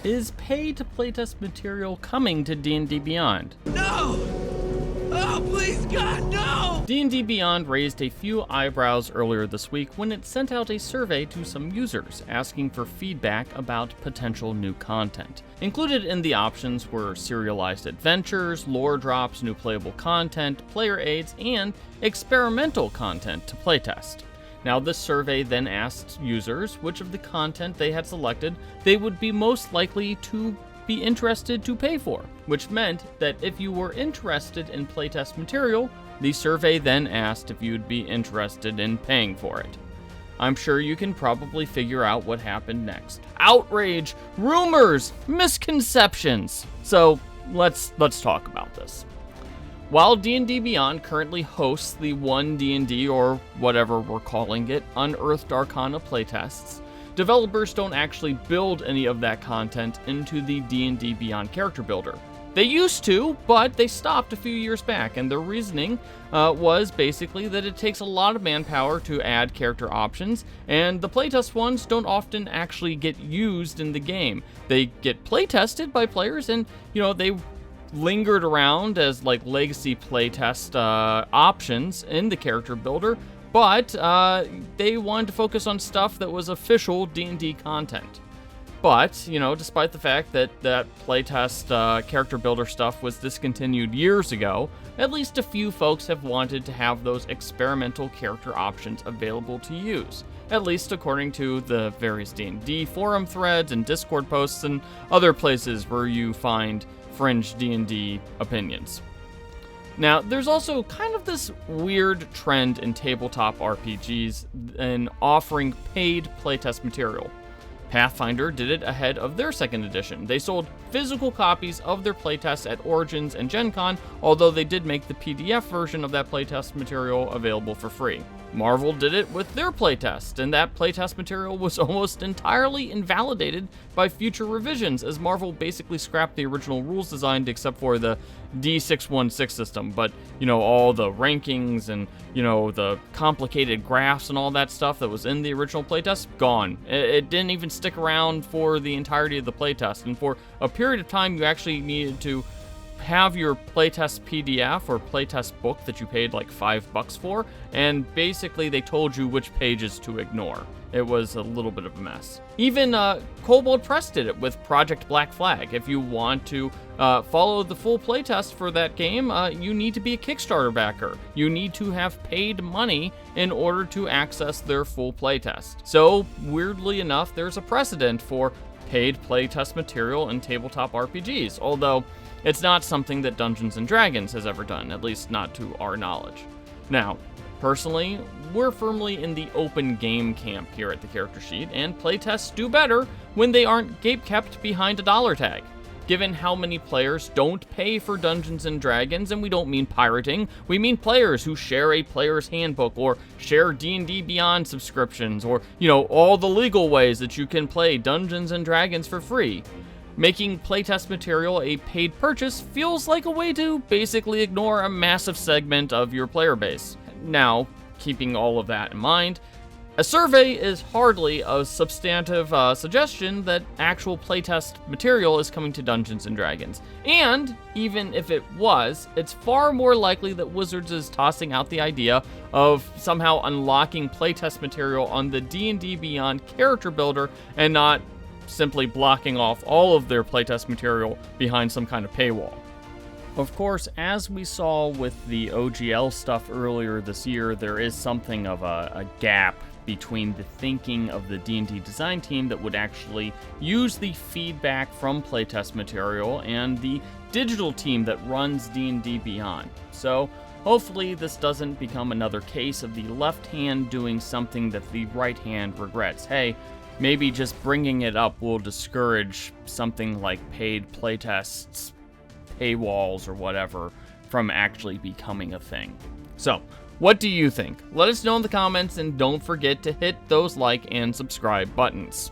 Is pay-to-playtest material coming to D&D Beyond? No! Oh, please, God, no! D&D Beyond raised a few eyebrows earlier this week when it sent out a survey to some users asking for feedback about potential new content. Included in the options were serialized adventures, lore drops, new playable content, player aids, and experimental content to playtest. Now, this survey then asked users which of the content they had selected they would be most likely to be interested to pay for, which meant that if you were interested in playtest material, the survey then asked if you'd be interested in paying for it. I'm sure you can probably figure out what happened next. Outrage, rumors, misconceptions. So let's talk about this. While D&D Beyond currently hosts the One D&D, or whatever we're calling it, Unearthed Arcana playtests, developers don't actually build any of that content into the D&D Beyond character builder. They used to, but they stopped a few years back, and their reasoning was basically that it takes a lot of manpower to add character options, and the playtest ones don't often actually get used in the game. They get playtested by players, and they lingered around as like legacy playtest options in the character builder, but they wanted to focus on stuff that was official D&D content. But, despite the fact that that playtest character builder stuff was discontinued years ago, at least a few folks have wanted to have those experimental character options available to use, at least according to the various D&D forum threads and Discord posts and other places where you find fringe D&D opinions. Now, there's also kind of this weird trend in tabletop RPGs in offering paid playtest material. Pathfinder did it ahead of their second edition. They sold physical copies of their playtests at Origins and Gen Con, although they did make the PDF version of that playtest material available for free. Marvel did it with their playtest, and that playtest material was almost entirely invalidated by future revisions, as Marvel basically scrapped the original rules design except for the D616 system. But, all the rankings and, the complicated graphs and all that stuff that was in the original playtest, gone. It didn't even stick around for the entirety of the playtest, and for a period of time you actually needed to have your playtest PDF or playtest book that you paid like $5 for, and basically they told you which pages to ignore. It was a little bit of a mess. Even Kobold Press did it with Project Black Flag. If you want to follow the full playtest for that game, you need to be a Kickstarter backer. You need to have paid money in order to access their full playtest. So, weirdly enough, there's a precedent for paid playtest material in tabletop RPGs, although it's not something that Dungeons & Dragons has ever done, at least not to our knowledge. Now, personally, we're firmly in the open game camp here at the Character Sheet, and playtests do better when they aren't gatekept behind a dollar tag. Given how many players don't pay for Dungeons & Dragons, and we don't mean pirating, we mean players who share a player's handbook, or share D&D Beyond subscriptions, or, all the legal ways that you can play Dungeons & Dragons for free. Making playtest material a paid purchase feels like a way to basically ignore a massive segment of your player base. Now, keeping all of that in mind, a survey is hardly a substantive suggestion that actual playtest material is coming to Dungeons & Dragons. And, even if it was, it's far more likely that Wizards is tossing out the idea of somehow unlocking playtest material on the D&D Beyond character builder and not simply blocking off all of their playtest material behind some kind of paywall. Of course, as we saw with the OGL stuff earlier this year, there is something of a gap between the thinking of the D&D design team that would actually use the feedback from playtest material and the digital team that runs D&D Beyond. So, hopefully this doesn't become another case of the left hand doing something that the right hand regrets. Hey, maybe just bringing it up will discourage something like paid playtests, paywalls, or whatever from actually becoming a thing. So, what do you think? Let us know in the comments, and don't forget to hit those like and subscribe buttons.